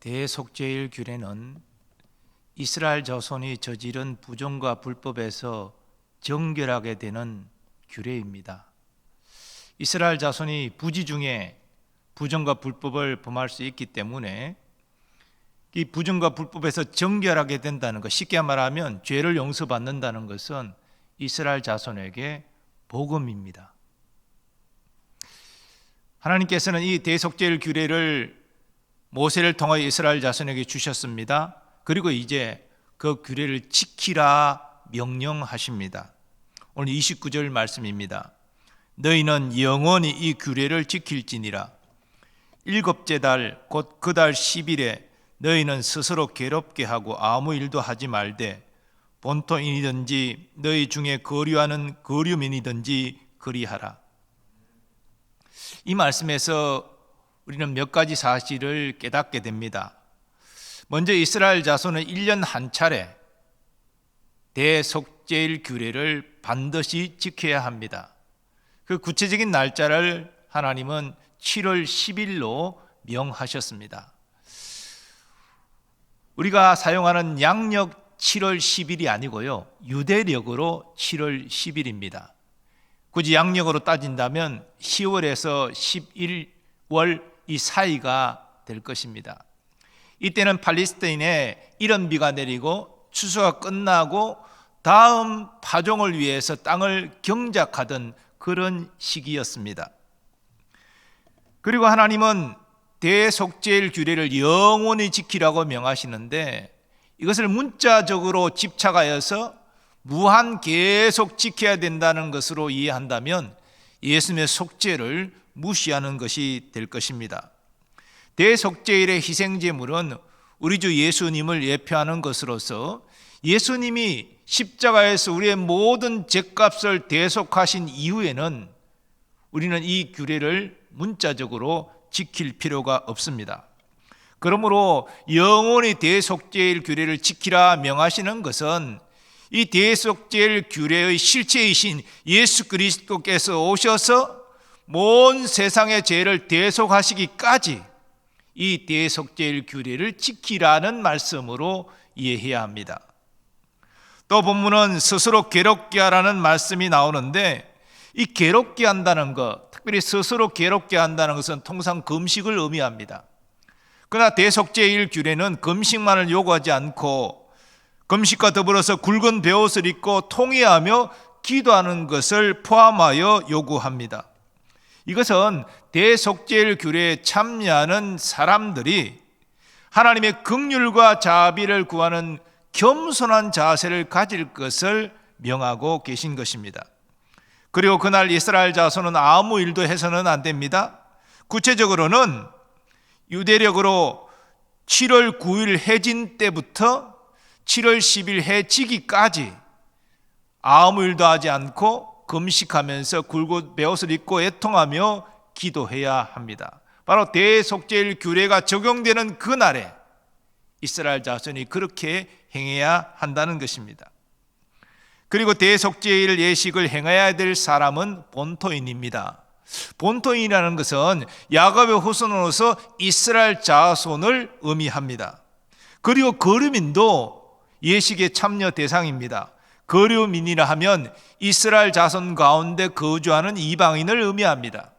대속죄일 규례는 이스라엘 자손이 저지른 부정과 불법에서 정결하게 되는 규례입니다. 이스라엘 자손이 부지 중에 부정과 불법을 범할 수 있기 때문에 이 부정과 불법에서 정결하게 된다는 것, 쉽게 말하면 죄를 용서받는다는 것은 이스라엘 자손에게 복음입니다. 하나님께서는 이 대속죄일 규례를 모세를 통하여 이스라엘 자손에게 주셨습니다. 그리고 이제 그 규례를 지키라 명령하십니다. 오늘 29절 말씀입니다. 너희는 영원히 이 규례를 지킬지니라. 일곱째 달 곧 그 달 10일에 너희는 스스로 괴롭게 하고 아무 일도 하지 말되 본토인이든지 너희 중에 거류하는 거류민이든지 그리하라. 이 말씀에서 우리는 몇 가지 사실을 깨닫게 됩니다. 먼저 이스라엘 자손은 1년 한 차례 대속죄일 규례를 반드시 지켜야 합니다. 그 구체적인 날짜를 하나님은 7월 10일로 명하셨습니다. 우리가 사용하는 양력 7월 10일이 아니고요, 유대력으로 7월 10일입니다. 굳이 양력으로 따진다면 10월에서 11월 이 사이가 될 것입니다. 이때는 팔레스타인에 이른 비가 내리고 추수가 끝나고 다음 파종을 위해서 땅을 경작하던 그런 시기였습니다. 그리고 하나님은 대속죄일 규례를 영원히 지키라고 명하시는데 이것을 문자적으로 집착하여서 무한 계속 지켜야 된다는 것으로 이해한다면 예수님의 속죄를 무시하는 것이 될 것입니다. 대속죄일의 희생제물은 우리 주 예수님을 예표하는 것으로서 예수님이 십자가에서 우리의 모든 죄값을 대속하신 이후에는 우리는 이 규례를 문자적으로 지킬 필요가 없습니다. 그러므로 영원히 대속죄일 규례를 지키라 명하시는 것은 이 대속죄일 규례의 실체이신 예수 그리스도께서 오셔서 온 세상의 죄를 대속하시기까지 이 대속죄일 규례를 지키라는 말씀으로 이해해야 합니다. 또 본문은 스스로 괴롭게 하라는 말씀이 나오는데 이 괴롭게 한다는 것, 특별히 스스로 괴롭게 한다는 것은 통상 금식을 의미합니다. 그러나 대속죄일 규례는 금식만을 요구하지 않고 금식과 더불어서 굵은 베옷을 입고 통회하며 기도하는 것을 포함하여 요구합니다. 이것은 대속죄일 규례에 참여하는 사람들이 하나님의 긍휼과 자비를 구하는 겸손한 자세를 가질 것을 명하고 계신 것입니다. 그리고 그날 이스라엘 자손은 아무 일도 해서는 안 됩니다. 구체적으로는 유대력으로 7월 9일 해진 때부터 7월 10일 해지기까지 아무 일도 하지 않고 금식하면서 굵은 베옷을 입고 애통하며 기도해야 합니다. 바로 대속죄일 규례가 적용되는 그날에 이스라엘 자손이 그렇게 행해야 한다는 것입니다. 그리고 대속죄일 예식을 행해야 될 사람은 본토인입니다. 본토인이라는 것은 야곱의 후손으로서 이스라엘 자손을 의미합니다. 그리고 거류민도 예식의 참여 대상입니다. 거류민이라 하면 이스라엘 자손 가운데 거주하는 이방인을 의미합니다.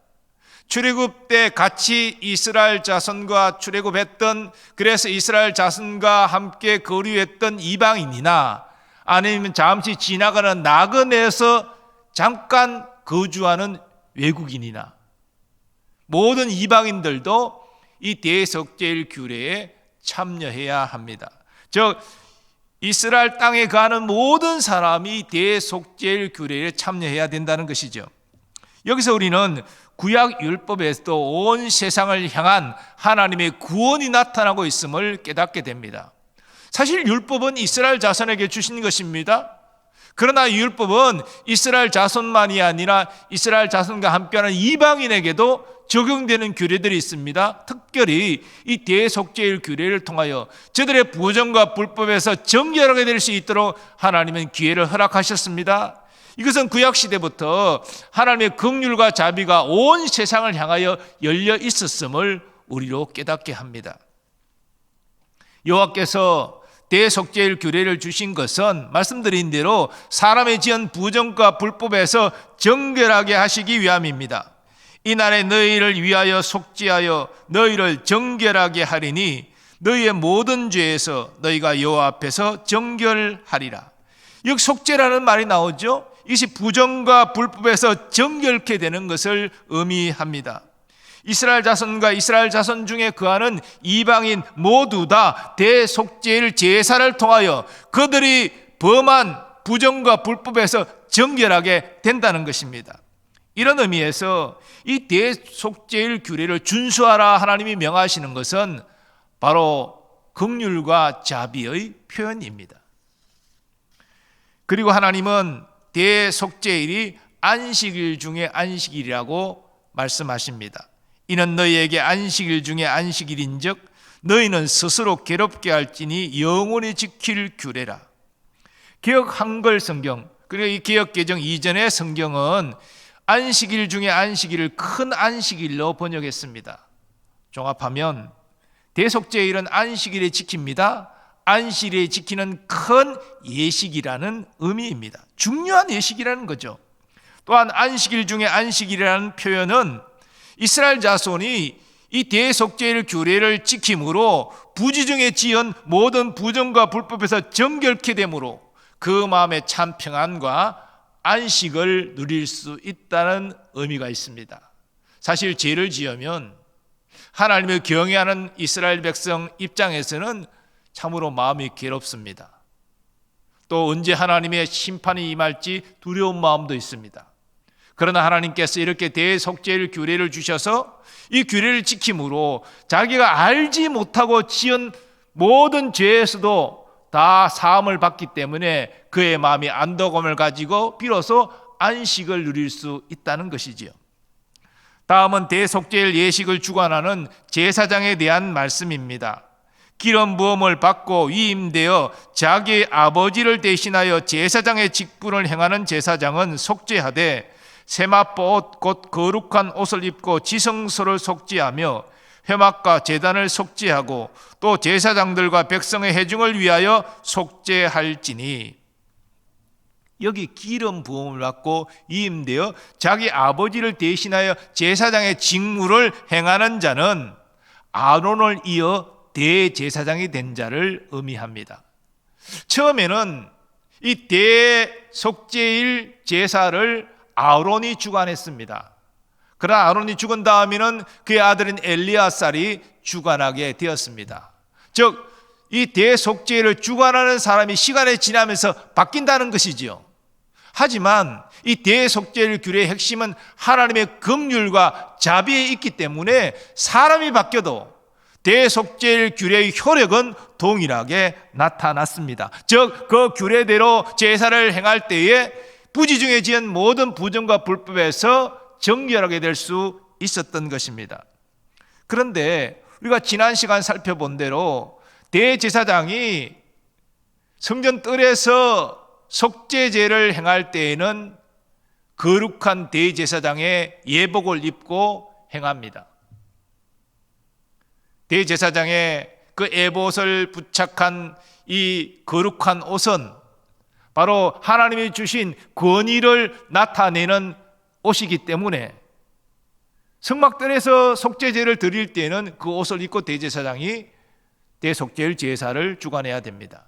출애굽 때 같이 이스라엘 자손과 출애굽했던, 그래서 이스라엘 자손과 함께 거류했던 이방인이나 아니면 잠시 지나가는 나그네에서 잠깐 거주하는 외국인이나 모든 이방인들도 이 대속죄일 규례에 참여해야 합니다. 즉 이스라엘 땅에 가는 모든 사람이 대속죄일 규례에 참여해야 된다는 것이죠. 여기서 우리는 구약 율법에서도 온 세상을 향한 하나님의 구원이 나타나고 있음을 깨닫게 됩니다. 사실 율법은 이스라엘 자손에게 주신 것입니다. 그러나 율법은 이스라엘 자손만이 아니라 이스라엘 자손과 함께하는 이방인에게도 적용되는 규례들이 있습니다. 특별히 이 대속죄일 규례를 통하여 저들의 부정과 불법에서 정결하게 될 수 있도록 하나님은 기회를 허락하셨습니다. 이것은 구약시대부터 하나님의 긍휼과 자비가 온 세상을 향하여 열려 있었음을 우리로 깨닫게 합니다. 여호와께서 대속죄일 규례를 주신 것은 말씀드린 대로 사람의 지은 부정과 불법에서 정결하게 하시기 위함입니다. 이날에 너희를 위하여 속죄하여 너희를 정결하게 하리니 너희의 모든 죄에서 너희가 여호와 앞에서 정결하리라. 여기 속죄라는 말이 나오죠. 이것이 부정과 불법에서 정결케 되는 것을 의미합니다. 이스라엘 자손과 이스라엘 자손 중에 거하는 이방인 모두 다 대속죄일 제사를 통하여 그들이 범한 부정과 불법에서 정결하게 된다는 것입니다. 이런 의미에서 이 대속죄일 규례를 준수하라 하나님이 명하시는 것은 바로 긍휼과 자비의 표현입니다. 그리고 하나님은 대속죄일이 안식일 중에 안식일이라고 말씀하십니다. 이는 너희에게 안식일 중에 안식일인즉 너희는 스스로 괴롭게 할지니 영원히 지킬 규례라. 개역 한글 성경, 그리고 이 개역 개정 이전의 성경은 안식일 중에 안식일을 큰 안식일로 번역했습니다. 종합하면 대속죄일은 안식일에 지킵니다. 안식일에 지키는 큰 예식이라는 의미입니다. 중요한 예식이라는 거죠. 또한 안식일 중에 안식일이라는 표현은 이스라엘 자손이 이 대속죄일 규례를 지킴으로 부지중에 지은 모든 부정과 불법에서 정결케 되므로 그 마음에 참 평안과 안식을 누릴 수 있다는 의미가 있습니다. 사실 죄를 지으면 하나님을 경외하는 이스라엘 백성 입장에서는 참으로 마음이 괴롭습니다. 또 언제 하나님의 심판이 임할지 두려운 마음도 있습니다. 그러나 하나님께서 이렇게 대속죄일 규례를 주셔서 이 규례를 지킴으로 자기가 알지 못하고 지은 모든 죄에서도 다 사함을 받기 때문에 그의 마음이 안도감을 가지고 비로소 안식을 누릴 수 있다는 것이지요. 다음은 대속죄일 예식을 주관하는 제사장에 대한 말씀입니다. 기름 부음을 받고 위임되어 자기 아버지를 대신하여 제사장의 직분을 행하는 제사장은 속죄하되 세마포 옷 곧 거룩한 옷을 입고 지성소를 속죄하며 회막과 제단을 속죄하고 또 제사장들과 백성의 회중을 위하여 속죄할지니. 여기 기름 부음을 받고 위임되어 자기 아버지를 대신하여 제사장의 직무를 행하는 자는 아론을 이어 대제사장이 된 자를 의미합니다. 처음에는 이 대속죄일 제사를 아론이 주관했습니다. 그러나 아론이 죽은 다음에는 그의 아들인 엘리야살이 주관하게 되었습니다. 즉, 이 대속죄를 주관하는 사람이 시간이 지나면서 바뀐다는 것이지요. 하지만 이 대속죄일 규례의 핵심은 하나님의 긍휼과 자비에 있기 때문에 사람이 바뀌어도 대속죄일 규례의 효력은 동일하게 나타났습니다. 즉, 그 규례대로 제사를 행할 때에 부지중에 지은 모든 부정과 불법에서 정결하게 될 수 있었던 것입니다. 그런데 우리가 지난 시간 살펴본 대로 대제사장이 성전 뜰에서 속죄제를 행할 때에는 거룩한 대제사장의 예복을 입고 행합니다. 대제사장의 그 에봇을 부착한 이 거룩한 옷은 바로 하나님이 주신 권위를 나타내는 옷이기 때문에 성막들에서 속죄제를 드릴 때는 그 옷을 입고 대제사장이 대속죄일 제사를 주관해야 됩니다.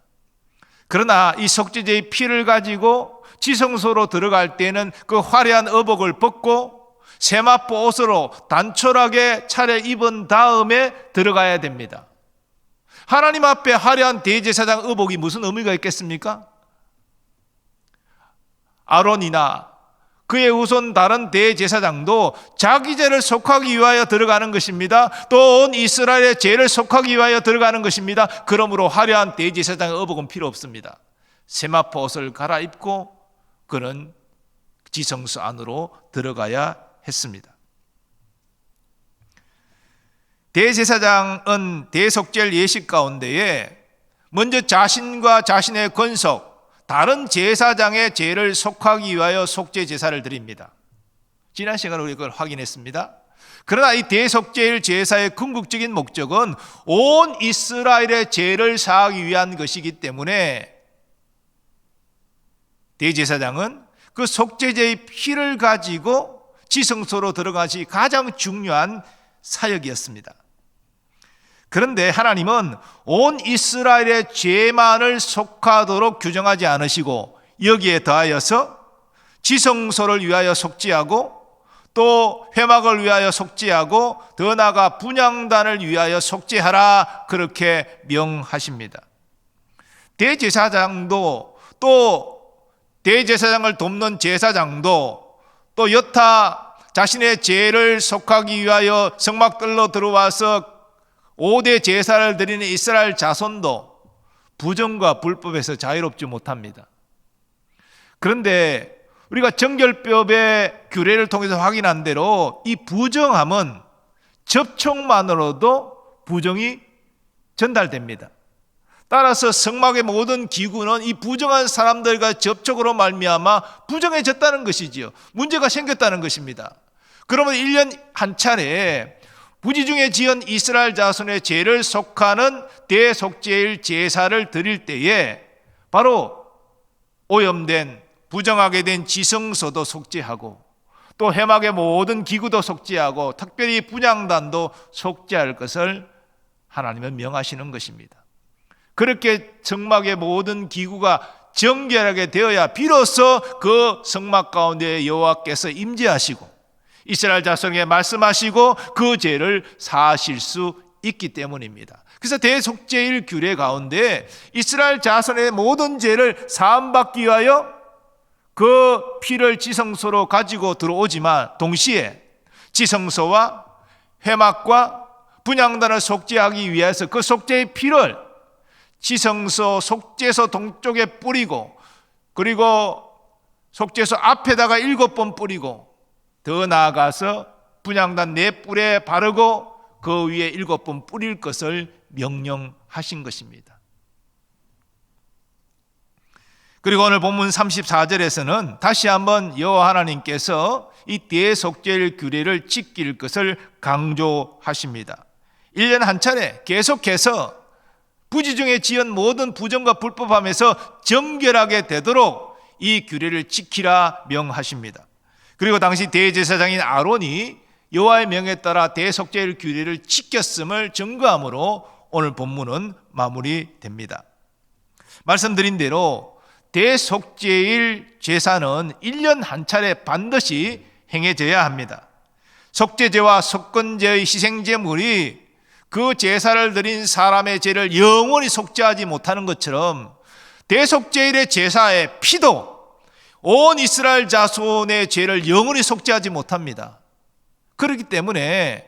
그러나 이 속죄제의 피를 가지고 지성소로 들어갈 때는 그 화려한 의복을 벗고 세마포 옷으로 단촐하게 차려 입은 다음에 들어가야 됩니다. 하나님 앞에 화려한 대제사장 의복이 무슨 의미가 있겠습니까? 아론이나 그의 후손 다른 대제사장도 자기 죄를 속하기 위하여 들어가는 것입니다. 또 온 이스라엘의 죄를 속하기 위하여 들어가는 것입니다. 그러므로 화려한 대제사장의 의복은 필요 없습니다. 세마포 옷을 갈아입고 그는 지성소 안으로 들어가야 했습니다. 대제사장은 대속죄일 예식 가운데에 먼저 자신과 자신의 권속, 다른 제사장의 죄를 속하기 위하여 속죄 제사를 드립니다. 지난 시간에 우리가 그걸 확인했습니다. 그러나 이 대속죄일 제사의 궁극적인 목적은 온 이스라엘의 죄를 사하기 위한 것이기 때문에 대제사장은 그 속죄제의 피를 가지고 지성소로 들어가시 가장 중요한 사역이었습니다. 그런데 하나님은 온 이스라엘의 죄만을 속하도록 규정하지 않으시고 여기에 더하여서 지성소를 위하여 속죄하고 또 회막을 위하여 속죄하고 더 나아가 분향단을 위하여 속죄하라 그렇게 명하십니다. 대제사장도 또 대제사장을 돕는 제사장도 또 여타 자신의 죄를 속하기 위하여 성막들로 들어와서 5대 제사를 드리는 이스라엘 자손도 부정과 불법에서 자유롭지 못합니다. 그런데 우리가 정결법의 규례를 통해서 확인한 대로 이 부정함은 접촉만으로도 부정이 전달됩니다. 따라서 성막의 모든 기구는 이 부정한 사람들과 접촉으로 말미암아 부정해졌다는 것이지요. 문제가 생겼다는 것입니다. 그러면 1년 한 차례 부지중에 지은 이스라엘 자손의 죄를 속하는 대속죄일 제사를 드릴 때에 바로 오염된 부정하게 된 지성소도 속죄하고 또 회막의 모든 기구도 속죄하고 특별히 분향단도 속죄할 것을 하나님은 명하시는 것입니다. 그렇게 성막의 모든 기구가 정결하게 되어야 비로소 그 성막 가운데 여호와께서 임재하시고 이스라엘 자손에게 말씀하시고 그 죄를 사하실 수 있기 때문입니다. 그래서 대속죄일 규례 가운데 이스라엘 자손의 모든 죄를 사함받기 위하여 그 피를 지성소로 가지고 들어오지만 동시에 지성소와 회막과 분향단을 속죄하기 위해서 그 속죄의 피를 지성소 속죄소 동쪽에 뿌리고 그리고 속죄소 앞에다가 7번 뿌리고 더 나아가서 분향단 4뿔에 바르고 그 위에 7번 뿌릴 것을 명령하신 것입니다. 그리고 오늘 본문 34절에서는 다시 한번 여호와 하나님께서 이 대속죄일 규례를 지킬 것을 강조하십니다. 1년 한 차례 계속해서 부지중에 지은 모든 부정과 불법함에서 정결하게 되도록 이 규례를 지키라 명하십니다. 그리고 당시 대제사장인 아론이 여호와의 명에 따라 대속죄일 규례를 지켰음을 증거함으로 오늘 본문은 마무리됩니다. 말씀드린 대로 대속죄일 제사는 1년 한 차례 반드시 행해져야 합니다. 속죄제와 속건제의 희생제물이 그 제사를 드린 사람의 죄를 영원히 속죄하지 못하는 것처럼 대속죄일의 제사의 피도 온 이스라엘 자손의 죄를 영원히 속죄하지 못합니다. 그렇기 때문에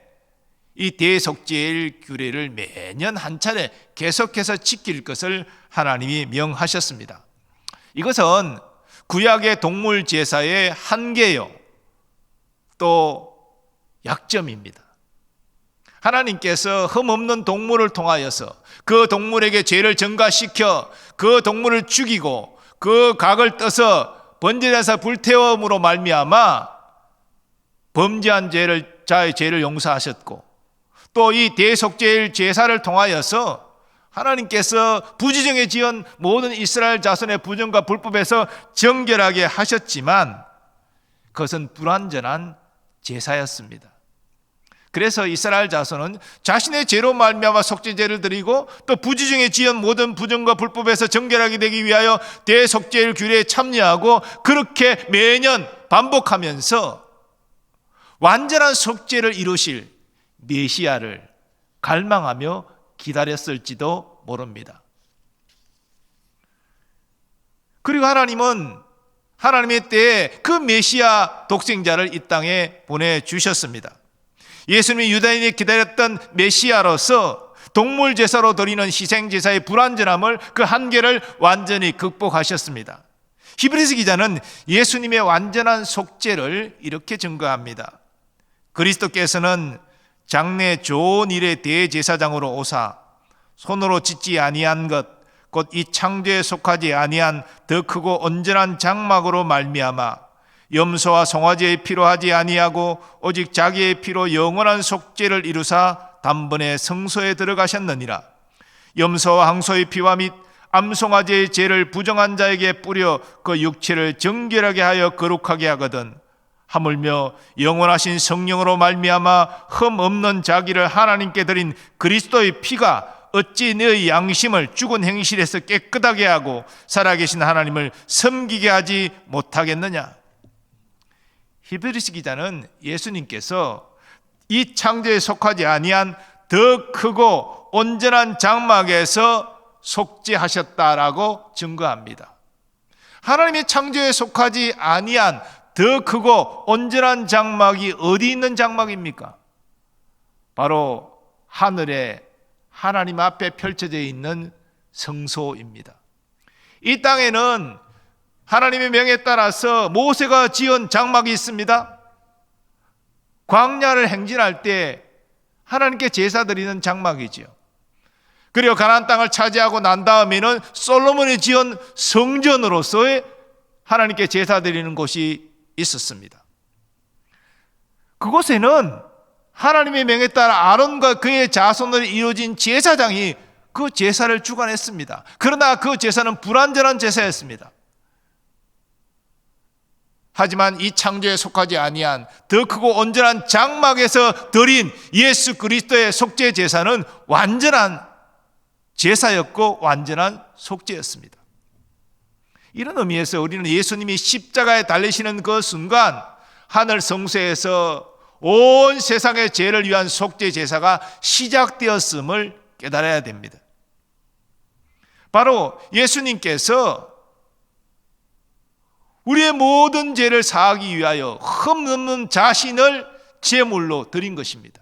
이 대속죄일 규례를 매년 한 차례 계속해서 지킬 것을 하나님이 명하셨습니다. 이것은 구약의 동물 제사의 한계요 또 약점입니다. 하나님께서 흠없는 동물을 통하여서 그 동물에게 죄를 전가시켜 그 동물을 죽이고 그 각을 떠서 번제에서 불태움으로 말미암아 범죄한 자의 죄를 용서하셨고 또 이 대속죄일 제사를 통하여서 하나님께서 부지중에 지은 모든 이스라엘 자손의 부정과 불법에서 정결하게 하셨지만 그것은 불완전한 제사였습니다. 그래서 이스라엘 자손은 자신의 죄로 말미암아 속죄제를 드리고 또 부지중에 지은 모든 부정과 불법에서 정결하게 되기 위하여 대속죄일 규례에 참여하고 그렇게 매년 반복하면서 완전한 속죄를 이루실 메시아를 갈망하며 기다렸을지도 모릅니다. 그리고 하나님은 하나님의 때에 그 메시아 독생자를 이 땅에 보내주셨습니다. 예수님이 유다인이 기다렸던 메시아로서 동물 제사로 드리는 희생 제사의 불완전함을 그 한계를 완전히 극복하셨습니다. 히브리서 기자는 예수님의 완전한 속죄를 이렇게 증거합니다. 그리스도께서는 장래 좋은 일의 대제사장으로 오사 손으로 짓지 아니한 것 곧 이 창조에 속하지 아니한 더 크고 온전한 장막으로 말미암아 염소와 송아지의 피로 하지 아니하고 오직 자기의 피로 영원한 속죄를 이루사 단번에 성소에 들어가셨느니라. 염소와 항소의 피와 및 암송아지의 죄를 부정한 자에게 뿌려 그 육체를 정결하게 하여 거룩하게 하거든 하물며 영원하신 성령으로 말미암아 흠 없는 자기를 하나님께 드린 그리스도의 피가 어찌 너의 양심을 죽은 행실에서 깨끗하게 하고 살아계신 하나님을 섬기게 하지 못하겠느냐. 히브리서 기자는 예수님께서 이 창조에 속하지 아니한 더 크고 온전한 장막에서 속죄하셨다라고 증거합니다. 하나님의 창조에 속하지 아니한 더 크고 온전한 장막이 어디 있는 장막입니까? 바로 하늘에 하나님 앞에 펼쳐져 있는 성소입니다. 이 땅에는 하나님의 명에 따라서 모세가 지은 장막이 있습니다. 광야를 행진할 때 하나님께 제사 드리는 장막이지요. 그리고 가나안 땅을 차지하고 난 다음에는 솔로몬이 지은 성전으로서의 하나님께 제사 드리는 곳이 있었습니다. 그곳에는 하나님의 명에 따라 아론과 그의 자손으로 이루어진 제사장이 그 제사를 주관했습니다. 그러나 그 제사는 불완전한 제사였습니다. 하지만 이 창조에 속하지 아니한 더 크고 온전한 장막에서 드린 예수 그리스도의 속죄 제사는 완전한 제사였고 완전한 속죄였습니다. 이런 의미에서 우리는 예수님이 십자가에 달리시는 그 순간 하늘 성소에서 온 세상의 죄를 위한 속죄 제사가 시작되었음을 깨달아야 됩니다. 바로 예수님께서 우리의 모든 죄를 사하기 위하여 흠없는 자신을 제물로 드린 것입니다.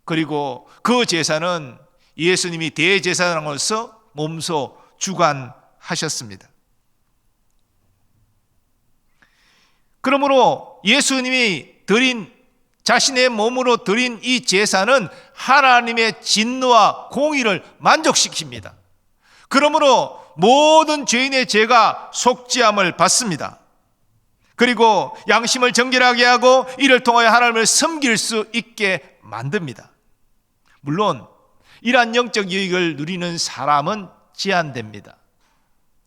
그리고 그 제사는 예수님이 대제사장으로서 몸소 주관하셨습니다. 그러므로 예수님이 드린 자신의 몸으로 드린 이 제사는 하나님의 진노와 공의를 만족시킵니다. 그러므로 모든 죄인의 죄가 속죄함을 받습니다. 그리고 양심을 정결하게 하고 이를 통하여 하나님을 섬길 수 있게 만듭니다. 물론 이러한 영적 유익을 누리는 사람은 제한됩니다.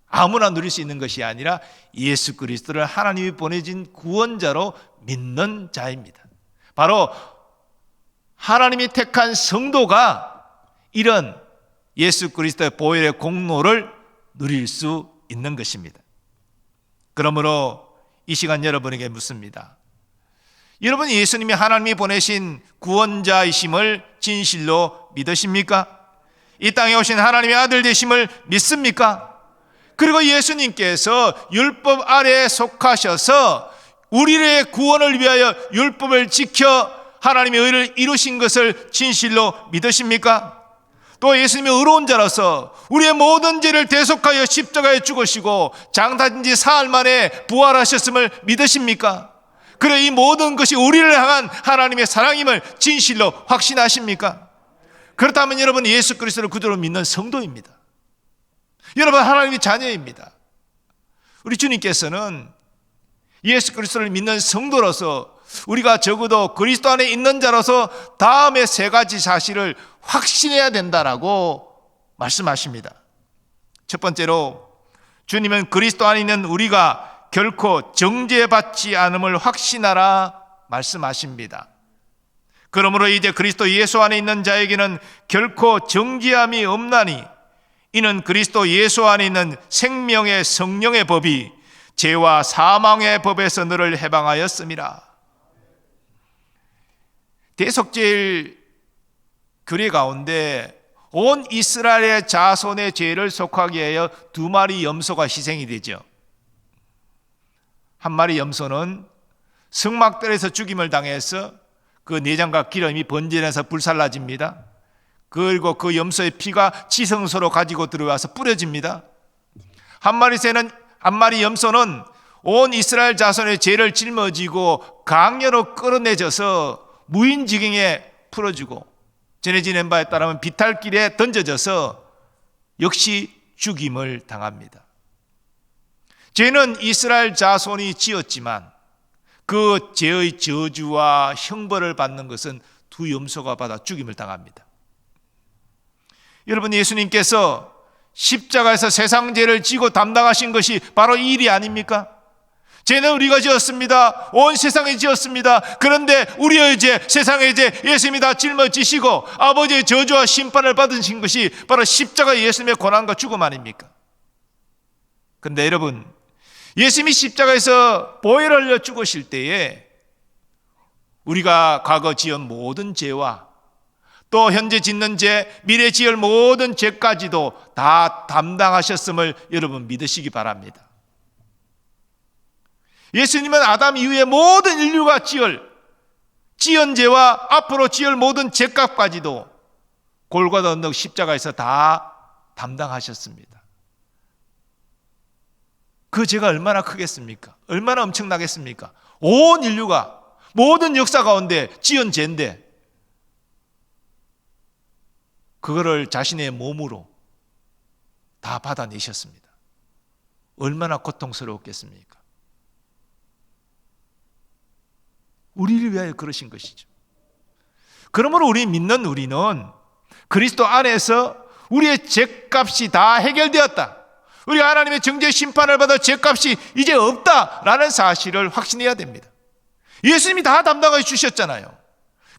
아무나 누릴 수 있는 것이 아니라 예수 그리스도를 하나님이 보내신 구원자로 믿는 자입니다. 바로 하나님이 택한 성도가 이런 예수 그리스도의 보혈의 공로를 누릴 수 있는 것입니다. 그러므로 이 시간 여러분에게 묻습니다. 여러분 예수님이 하나님이 보내신 구원자이심을 진실로 믿으십니까? 이 땅에 오신 하나님의 아들 되심을 믿습니까? 그리고 예수님께서 율법 아래에 속하셔서 우리의 구원을 위하여 율법을 지켜 하나님의 의를 이루신 것을 진실로 믿으십니까? 또 예수님이 의로운 자로서 우리의 모든 죄를 대속하여 십자가에 죽으시고 장사진 지 사흘 만에 부활하셨음을 믿으십니까? 그래 이 모든 것이 우리를 향한 하나님의 사랑임을 진실로 확신하십니까? 그렇다면 여러분 예수 그리스도를 구주로 믿는 성도입니다. 여러분 하나님의 자녀입니다. 우리 주님께서는 예수 그리스도를 믿는 성도로서 우리가 적어도 그리스도 안에 있는 자로서 다음에 세 가지 사실을 확신해야 된다라고 말씀하십니다. 첫 번째로 주님은 그리스도 안에 있는 우리가 결코 정죄받지 않음을 확신하라 말씀하십니다. 그러므로 이제 그리스도 예수 안에 있는 자에게는 결코 정죄함이 없나니 이는 그리스도 예수 안에 있는 생명의 성령의 법이 죄와 사망의 법에서 너를 해방하였음이라. 대속죄일 규례 가운데 온 이스라엘의 자손의 죄를 속하게 하여 두 마리 염소가 희생이 되죠. 한 마리 염소는 성막들에서 죽임을 당해서 그 내장과 기름이 번져내서 불살라집니다. 그리고 그 염소의 피가 지성소로 가지고 들어와서 뿌려집니다. 한 마리 염소는 온 이스라엘 자손의 죄를 짊어지고 강야로 끌어내져서 무인지경에 풀어주고 전해지는 바에 따르면 비탈길에 던져져서 역시 죽임을 당합니다. 죄는 이스라엘 자손이 지었지만 그 죄의 저주와 형벌을 받는 것은 두 염소가 받아 죽임을 당합니다. 여러분, 예수님께서 십자가에서 세상 죄를 지고 담당하신 것이 바로 이 일이 아닙니까? 죄는 우리가 지었습니다. 온 세상이 지었습니다. 그런데 우리의 죄, 세상의 죄 예수님이 다 짊어지시고 아버지의 저주와 심판을 받으신 것이 바로 십자가의 예수님의 고난과 죽음 아닙니까? 그런데 여러분, 예수님이 십자가에서 보혈을 흘려 죽으실 때에 우리가 과거 지은 모든 죄와 또 현재 짓는 죄, 미래 지을 모든 죄까지도 다 담당하셨음을 여러분 믿으시기 바랍니다. 예수님은 아담 이후에 모든 인류가 지은 죄와 앞으로 지을 모든 죄값까지도 골고다 언덕 십자가에서 다 담당하셨습니다. 그 죄가 얼마나 크겠습니까? 얼마나 엄청나겠습니까? 온 인류가 모든 역사 가운데 지은 죄인데 그거를 자신의 몸으로 다 받아내셨습니다. 얼마나 고통스러웠겠습니까? 우리를 위하여 그러신 것이죠. 그러므로 믿는 우리는 그리스도 안에서 우리의 죄값이 다 해결되었다, 우리가 하나님의 정죄 심판을 받아 죄값이 이제 없다라는 사실을 확신해야 됩니다. 예수님이 다 담당해 주셨잖아요.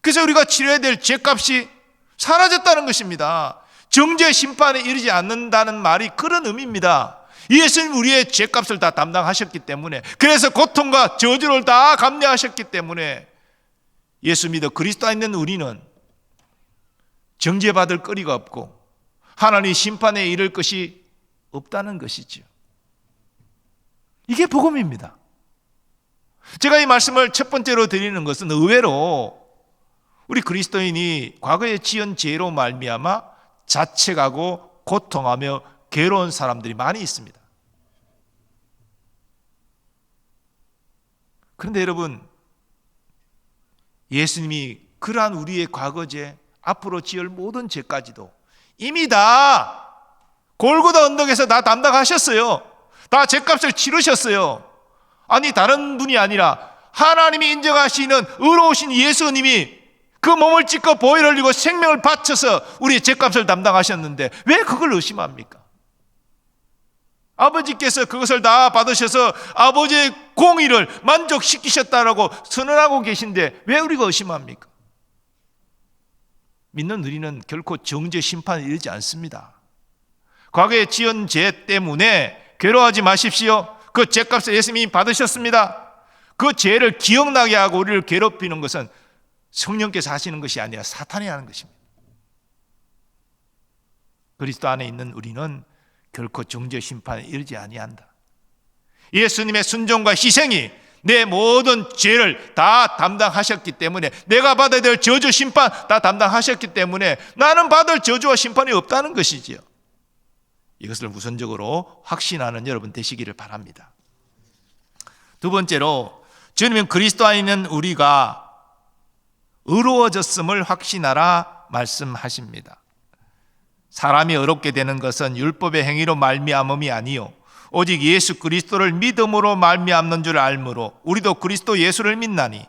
그래서 우리가 치러야 될 죄값이 사라졌다는 것입니다. 정죄 심판에 이르지 않는다는 말이 그런 의미입니다. 예수님 우리의 죄값을 다 담당하셨기 때문에, 그래서 고통과 저주를 다 감내하셨기 때문에 예수 믿어 그리스도 안에 있는 우리는 정죄받을 거리가 없고 하나님 심판에 이를 것이 없다는 것이죠. 이게 복음입니다. 제가 이 말씀을 첫 번째로 드리는 것은 의외로 우리 그리스도인이 과거에 지은 죄로 말미암아 자책하고 고통하며 괴로운 사람들이 많이 있습니다. 그런데 여러분, 예수님이 그러한 우리의 과거죄, 앞으로 지을 모든 죄까지도 이미 다 골고다 언덕에서 다 담당하셨어요. 다 죄값을 치르셨어요. 아니, 다른 분이 아니라 하나님이 인정하시는 의로우신 예수님이 그 몸을 찢고 보혈을 흘리고 생명을 바쳐서 우리의 죄값을 담당하셨는데 왜 그걸 의심합니까? 아버지께서 그것을 다 받으셔서 아버지의 공의를 만족시키셨다라고 선언하고 계신데 왜 우리가 의심합니까? 믿는 우리는 결코 정죄 심판에 이르지 않습니다. 과거에 지은 죄 때문에 괴로워하지 마십시오. 그 죄값을 예수님이 받으셨습니다. 그 죄를 기억나게 하고 우리를 괴롭히는 것은 성령께서 하시는 것이 아니라 사탄이 하는 것입니다. 그리스도 안에 있는 우리는 결코 정죄 심판에 이르지 아니한다. 예수님의 순종과 희생이 내 모든 죄를 다 담당하셨기 때문에, 내가 받아야 될 저주 심판 다 담당하셨기 때문에 나는 받을 저주와 심판이 없다는 것이지요. 이것을 우선적으로 확신하는 여러분 되시기를 바랍니다. 두 번째로, 주님은 그리스도 안에 있는 우리가 의로워졌음을 확신하라 말씀하십니다. 사람이 의롭게 되는 것은 율법의 행위로 말미암음이 아니요 오직 예수 그리스도를 믿음으로 말미암는 줄 알므로 우리도 그리스도 예수를 믿나니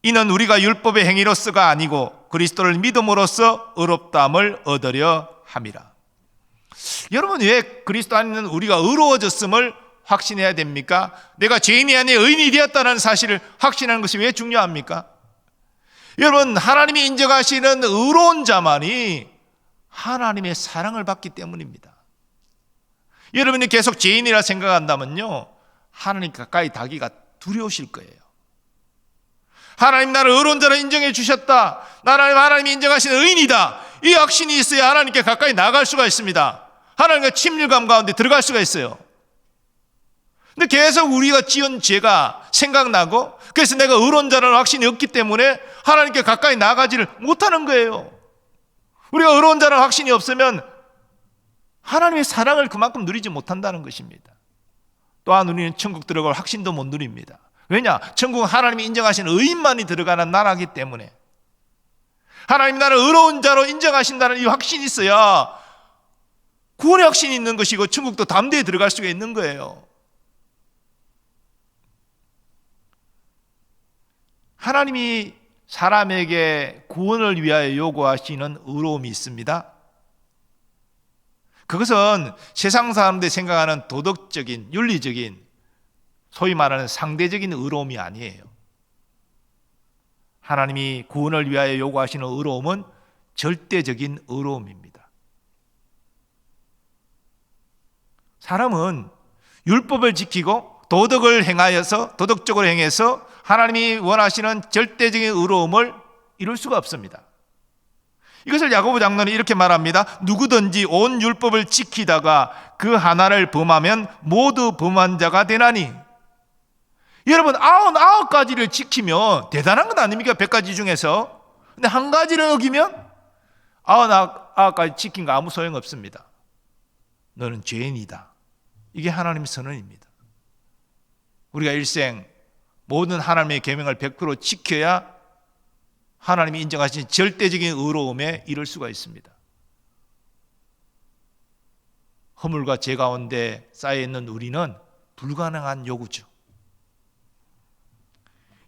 이는 우리가 율법의 행위로서가 아니고 그리스도를 믿음으로써 의롭다함을 얻으려 함이라. 여러분, 왜 그리스도 안에 있는 우리가 의로워졌음을 확신해야 됩니까? 내가 죄인이 아니라 의인이 되었다는 사실을 확신하는 것이 왜 중요합니까? 여러분, 하나님이 인정하시는 의로운 자만이 하나님의 사랑을 받기 때문입니다. 여러분이 계속 죄인이라 생각한다면요, 하나님 가까이 가기가 두려우실 거예요. 하나님 나를 의로운 자로 인정해 주셨다, 나를 하나님이 인정하시는 의인이다, 이 확신이 있어야 하나님께 가까이 나갈 수가 있습니다. 하나님과 친밀감 가운데 들어갈 수가 있어요. 근데 계속 우리가 지은 죄가 생각나고, 그래서 내가 의로운 자라는 확신이 없기 때문에 하나님께 가까이 나가지를 못하는 거예요. 우리가 의로운 자라는 확신이 없으면 하나님의 사랑을 그만큼 누리지 못한다는 것입니다. 또한 우리는 천국 들어갈 확신도 못 누립니다. 왜냐? 천국은 하나님이 인정하시는 의인만이 들어가는 나라이기 때문에, 하나님 나를 의로운 자로 인정하신다는 이 확신이 있어야 구원의 확신이 있는 것이고 천국도 담대히 들어갈 수가 있는 거예요. 하나님이 사람에게 구원을 위하여 요구하시는 의로움이 있습니다. 그것은 세상 사람들이 생각하는 도덕적인, 윤리적인, 소위 말하는 상대적인 의로움이 아니에요. 하나님이 구원을 위하여 요구하시는 의로움은 절대적인 의로움입니다. 사람은 율법을 지키고 도덕을 행하여서, 도덕적으로 행해서 하나님이 원하시는 절대적인 의로움을 이룰 수가 없습니다. 이것을 야고보 장로는 이렇게 말합니다. 누구든지 온 율법을 지키다가 그 하나를 범하면 모두 범한 자가 되나니. 여러분, 99가지를 지키면 대단한 것 아닙니까? 100가지 중에서. 근데 한 가지를 어기면 99가지 지킨 거 아무 소용없습니다. 너는 죄인이다. 이게 하나님의 선언입니다. 우리가 일생 모든 하나님의 계명을 100% 지켜야 하나님이 인정하신 절대적인 의로움에 이를 수가 있습니다. 허물과 죄 가운데 쌓여있는 우리는 불가능한 요구죠.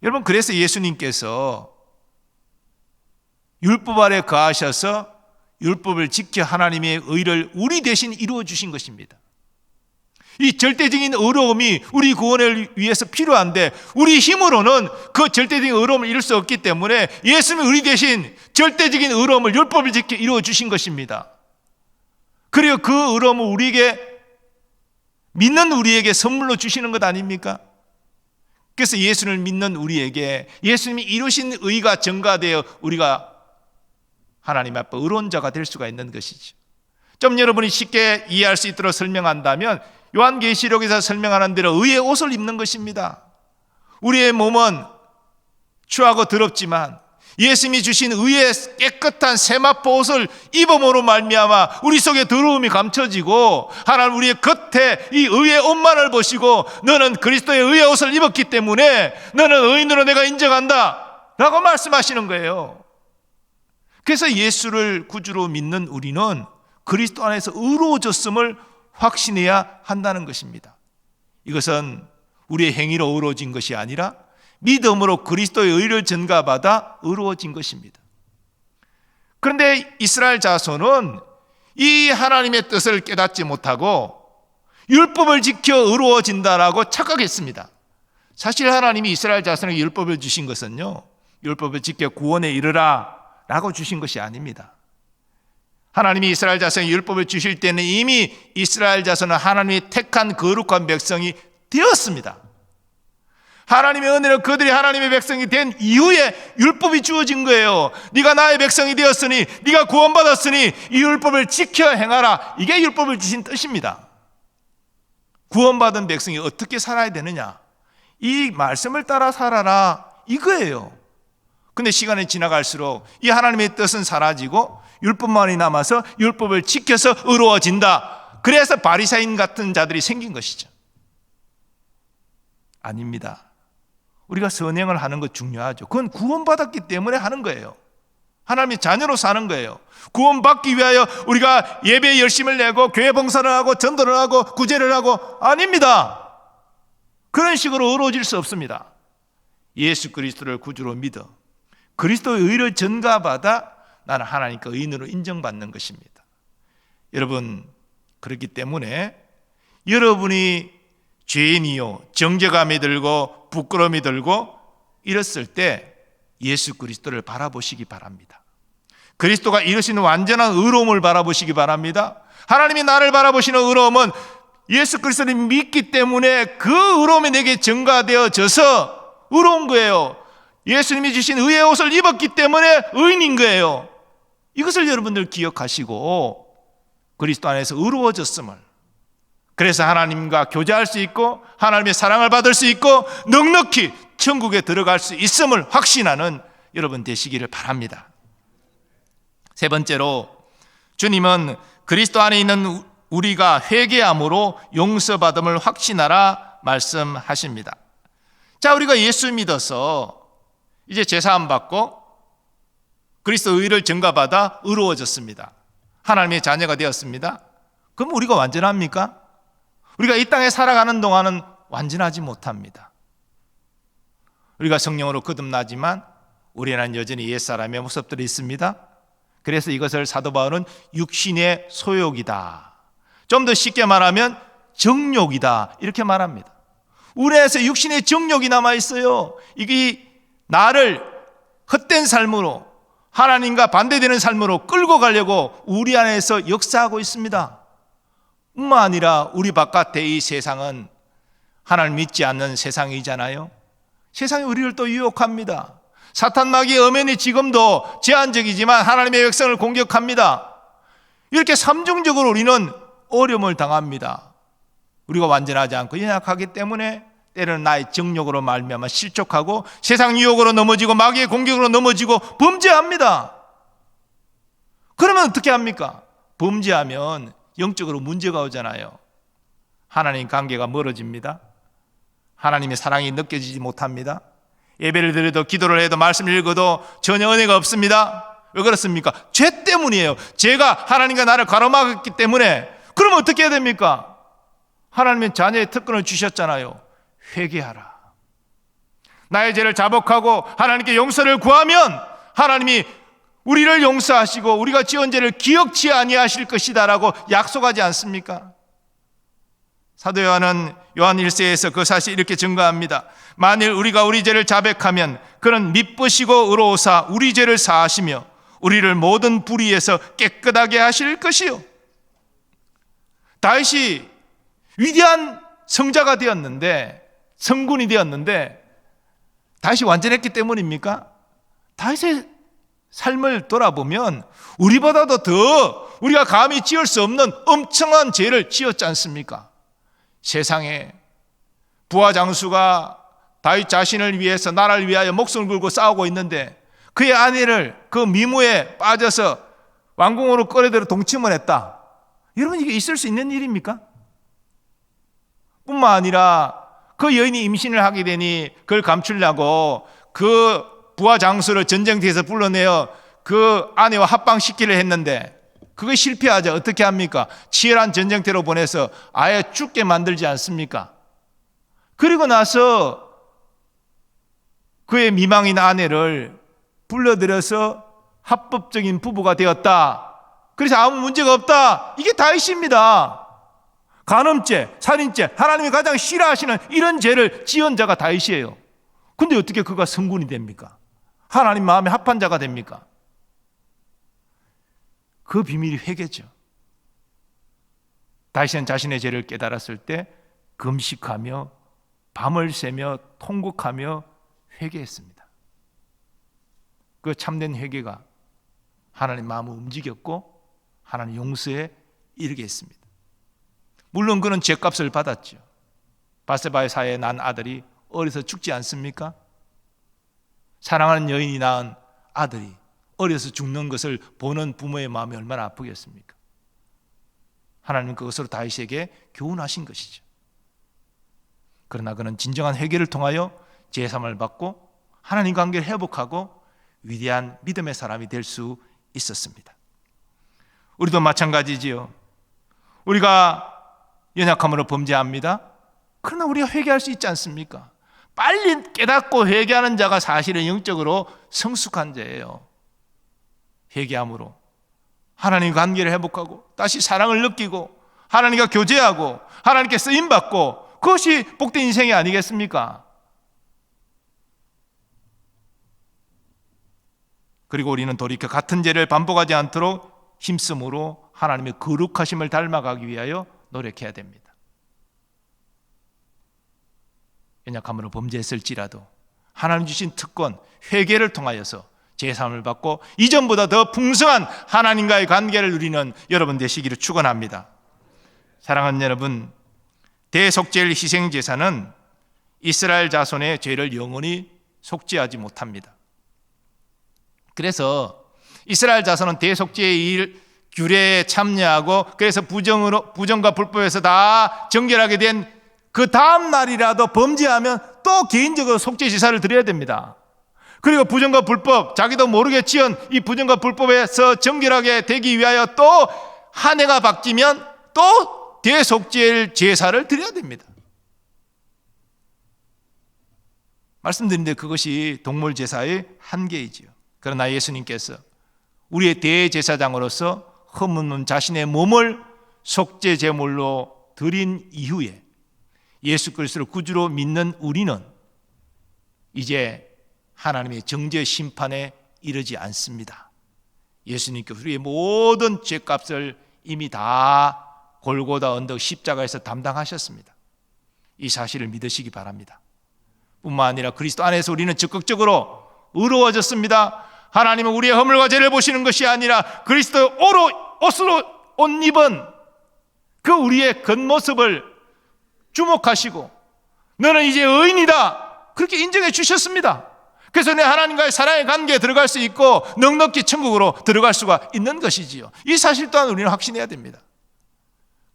여러분, 그래서 예수님께서 율법 아래 거하셔서 율법을 지켜 하나님의 의를 우리 대신 이루어 주신 것입니다. 이 절대적인 의로움이 우리 구원을 위해서 필요한데 우리 힘으로는 그 절대적인 의로움을 이룰 수 없기 때문에 예수님이 우리 대신 절대적인 의로움을 율법을 지켜 이루어 주신 것입니다. 그리고 그 의로움을 우리에게 믿는 우리에게 선물로 주시는 것 아닙니까? 그래서 예수를 믿는 우리에게 예수님이 이루신 의가 전가되어 우리가 하나님 앞에 의로운 자가 될 수가 있는 것이죠. 좀 여러분이 쉽게 이해할 수 있도록 설명한다면 요한계시록에서 설명하는 대로 의의 옷을 입는 것입니다. 우리의 몸은 추하고 더럽지만 예수님이 주신 의의 깨끗한 세마포 옷을 입음으로 말미암아 우리 속에 더러움이 감춰지고 하나님 우리의 겉에 이 의의 옷만을 보시고 너는 그리스도의 의의 옷을 입었기 때문에 너는 의인으로 내가 인정한다 라고 말씀하시는 거예요. 그래서 예수를 구주로 믿는 우리는 그리스도 안에서 의로워졌음을 확신해야 한다는 것입니다. 이것은 우리의 행위로 의로워진 것이 아니라 믿음으로 그리스도의 의를 전가받아 의로워진 것입니다. 그런데 이스라엘 자손은 이 하나님의 뜻을 깨닫지 못하고 율법을 지켜 의로워진다라고 착각했습니다. 사실 하나님이 이스라엘 자손에게 율법을 주신 것은요, 율법을 지켜 구원에 이르라 라고 주신 것이 아닙니다. 하나님이 이스라엘 자손에게 율법을 주실 때는 이미 이스라엘 자손은 하나님이 택한 거룩한 백성이 되었습니다. 하나님의 은혜로 그들이 하나님의 백성이 된 이후에 율법이 주어진 거예요. 네가 나의 백성이 되었으니 네가 구원받았으니 이 율법을 지켜 행하라. 이게 율법을 주신 뜻입니다. 구원받은 백성이 어떻게 살아야 되느냐? 이 말씀을 따라 살아라 이거예요. 근데 시간이 지나갈수록 이 하나님의 뜻은 사라지고 율법만이 남아서 율법을 지켜서 의로워진다. 그래서 바리새인 같은 자들이 생긴 것이죠. 아닙니다. 우리가 선행을 하는 것 중요하죠. 그건 구원받았기 때문에 하는 거예요. 하나님의 자녀로 사는 거예요. 구원받기 위하여 우리가 예배에 열심을 내고 교회 봉사를 하고 전도를 하고 구제를 하고 아닙니다. 그런 식으로 의로워질 수 없습니다. 예수 그리스도를 구주로 믿어 그리스도의 의를 전가받아 나는 하나님께 의인으로 인정받는 것입니다. 여러분, 그렇기 때문에 여러분이 죄인이요 정죄감이 들고 부끄러움이 들고 이랬을 때 예수 그리스도를 바라보시기 바랍니다. 그리스도가 이루시는 완전한 의로움을 바라보시기 바랍니다. 하나님이 나를 바라보시는 의로움은 예수 그리스도를 믿기 때문에 그 의로움이 내게 전가되어져서 의로운 거예요. 예수님이 주신 의의 옷을 입었기 때문에 의인인 거예요. 이것을 여러분들 기억하시고 그리스도 안에서 의로워졌음을, 그래서 하나님과 교제할 수 있고 하나님의 사랑을 받을 수 있고 넉넉히 천국에 들어갈 수 있음을 확신하는 여러분 되시기를 바랍니다. 세 번째로, 주님은 그리스도 안에 있는 우리가 회개함으로 용서받음을 확신하라 말씀하십니다. 자, 우리가 예수 믿어서 이제 제사함 받고 그리스도 의를 전가받아 의로워졌습니다. 하나님의 자녀가 되었습니다. 그럼 우리가 완전합니까? 우리가 이 땅에 살아가는 동안은 완전하지 못합니다. 우리가 성령으로 거듭나지만 우리는 여전히 옛사람의 모습들이 있습니다. 그래서 이것을 사도 바울은 육신의 소욕이다, 좀 더 쉽게 말하면 정욕이다, 이렇게 말합니다. 우리 안에서 육신의 정욕이 남아있어요. 이게 나를 헛된 삶으로, 하나님과 반대되는 삶으로 끌고 가려고 우리 안에서 역사하고 있습니다. 뿐만 아니라 우리 바깥의 이 세상은 하나님 믿지 않는 세상이잖아요. 세상이 우리를 또 유혹합니다. 사탄 마귀의 엄연히 지금도 제한적이지만 하나님의 백성을 공격합니다. 이렇게 삼중적으로 우리는 어려움을 당합니다. 우리가 완전하지 않고 연약하기 때문에 때로는 나의 정욕으로 말미암아 실족하고 세상 유혹으로 넘어지고 마귀의 공격으로 넘어지고 범죄합니다. 그러면 어떻게 합니까? 범죄하면 영적으로 문제가 오잖아요. 하나님 관계가 멀어집니다. 하나님의 사랑이 느껴지지 못합니다. 예배를 드려도 기도를 해도 말씀을 읽어도 전혀 은혜가 없습니다. 왜 그렇습니까? 죄 때문이에요. 죄가 하나님과 나를 가로막았기 때문에. 그러면 어떻게 해야 됩니까? 하나님은 자녀의 특권을 주셨잖아요. 회개하라. 나의 죄를 자복하고 하나님께 용서를 구하면 하나님이 우리를 용서하시고 우리가 지은 죄를 기억치 아니하실 것이다 라고 약속하지 않습니까? 사도 요한은 요한 1세에서 그 사실 이렇게 증거합니다. 만일 우리가 우리 죄를 자백하면 그는 미쁘시고 의로우사 우리 죄를 사하시며 우리를 모든 불의에서 깨끗하게 하실 것이요. 다윗이 위대한 성자가 되었는데, 성군이 되었는데 다윗이 완전했기 때문입니까? 다윗의 삶을 돌아보면 우리보다도 더 우리가 감히 지을 수 없는 엄청난 죄를 지었지 않습니까? 세상에 부하 장수가 다윗 자신을 위해서, 나라를 위하여 목숨을 걸고 싸우고 있는데 그의 아내를 그 미무에 빠져서 왕궁으로 끌어들여 동침을 했다. 여러분, 이게 있을 수 있는 일입니까? 뿐만 아니라 그 여인이 임신을 하게 되니 그걸 감추려고 그 부하 장수를 전쟁터에서 불러내어 그 아내와 합방시키려 했는데 그거 실패하자 어떻게 합니까? 치열한 전쟁터로 보내서 아예 죽게 만들지 않습니까? 그리고 나서 그의 미망인 아내를 불러들여서 합법적인 부부가 되었다. 그래서 아무 문제가 없다. 이게 다윗입니다. 간음죄, 살인죄, 하나님이 가장 싫어하시는 이런 죄를 지은 자가 다윗이에요. 근데 어떻게 그가 성군이 됩니까? 하나님 마음에 합한 자가 됩니까? 그 비밀이 회개죠. 다윗은 자신의 죄를 깨달았을 때 금식하며 밤을 새며 통곡하며 회개했습니다. 그 참된 회개가 하나님 마음을 움직였고 하나님 용서에 이르게 했습니다. 물론 그는 죄값을 받았죠. 바세바의 사이에 난 아들이 어려서 죽지 않습니까? 사랑하는 여인이 낳은 아들이 어려서 죽는 것을 보는 부모의 마음이 얼마나 아프겠습니까? 하나님은 그것으로 다윗에게 교훈하신 것이죠. 그러나 그는 진정한 회개를 통하여 제사함을 받고 하나님 관계를 회복하고 위대한 믿음의 사람이 될 수 있었습니다. 우리도 마찬가지지요. 우리가 연약함으로 범죄합니다. 그러나 우리가 회개할 수 있지 않습니까? 빨리 깨닫고 회개하는 자가 사실은 영적으로 성숙한 자예요. 회개함으로 하나님 관계를 회복하고 다시 사랑을 느끼고 하나님과 교제하고 하나님께 쓰임받고 그것이 복된 인생이 아니겠습니까? 그리고 우리는 돌이켜 같은 죄를 반복하지 않도록 힘쓰므로 하나님의 거룩하심을 닮아가기 위하여 노력해야 됩니다. 연약함으로 범죄했을지라도 하나님 주신 특권, 회개를 통하여서 제사함을 받고 이전보다 더 풍성한 하나님과의 관계를 누리는 여러분 되시기를 축원합니다. 사랑하는 여러분, 대속죄일 희생제사는 이스라엘 자손의 죄를 영원히 속죄하지 못합니다. 그래서 이스라엘 자손은 대속죄의 일 규례에 참여하고 그래서 부정과 불법에서 다 정결하게 된 그 다음 날이라도 범죄하면 또 개인적으로 속죄 제사를 드려야 됩니다. 그리고 부정과 불법, 자기도 모르게 지은 이 부정과 불법에서 정결하게 되기 위하여 또 한 해가 바뀌면 또 대속죄일 제사를 드려야 됩니다. 말씀드린데 그것이 동물 제사의 한계이지요. 그러나 예수님께서 우리의 대제사장으로서 흠없는 자신의 몸을 속죄 제물로 드린 이후에 예수 그리스도를 구주로 믿는 우리는 이제 하나님의 정죄 심판에 이르지 않습니다. 예수님께서 우리의 모든 죄값을 이미 다 골고다 언덕 십자가에서 담당하셨습니다. 이 사실을 믿으시기 바랍니다. 뿐만 아니라 그리스도 안에서 우리는 적극적으로 의로워졌습니다. 하나님은 우리의 허물과 죄를 보시는 것이 아니라 그리스도의 옷으로 옷 입은 그 우리의 겉모습을 주목하시고 너는 이제 의인이다 그렇게 인정해 주셨습니다. 그래서 내 하나님과의 사랑의 관계에 들어갈 수 있고 넉넉히 천국으로 들어갈 수가 있는 것이지요. 이 사실 또한 우리는 확신해야 됩니다.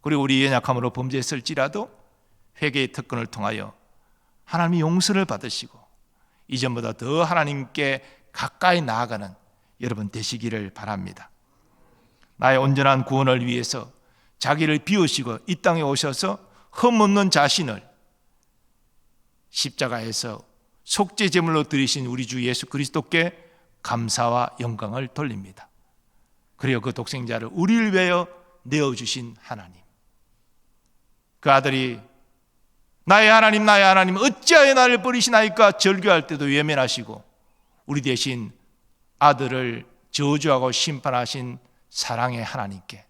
그리고 우리 연약함으로 범죄했을지라도 회개의 특권을 통하여 하나님이 용서를 받으시고 이전보다 더 하나님께 가까이 나아가는 여러분 되시기를 바랍니다. 나의 온전한 구원을 위해서 자기를 비우시고 이 땅에 오셔서 흠없는 자신을 십자가에서 속죄 제물로 드리신 우리 주 예수 그리스도께 감사와 영광을 돌립니다. 그리고 그 독생자를 우리를 위하여 내어주신 하나님, 그 아들이 나의 하나님 나의 하나님 어찌하여 나를 버리시나이까 절규할 때도 외면하시고 우리 대신 아들을 저주하고 심판하신 사랑의 하나님께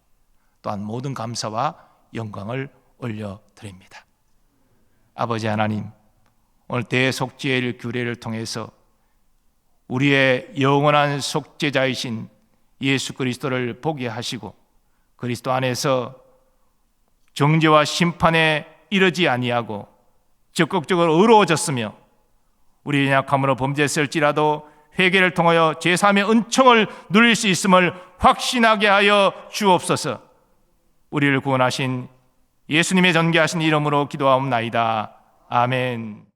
또한 모든 감사와 영광을 올려드립니다. 아버지 하나님, 오늘 대속죄일 규례를 통해서 우리의 영원한 속죄자이신 예수 그리스도를 보게 하시고 그리스도 안에서 정죄와 심판에 이르지 아니하고 적극적으로 의로워졌으며 우리 연약함으로 범죄했을지라도 회개를 통하여 제3의 은총을 누릴 수 있음을 확신하게 하여 주옵소서. 우리를 구원하신 예수님의 전개하신 이름으로 기도하옵나이다. 아멘.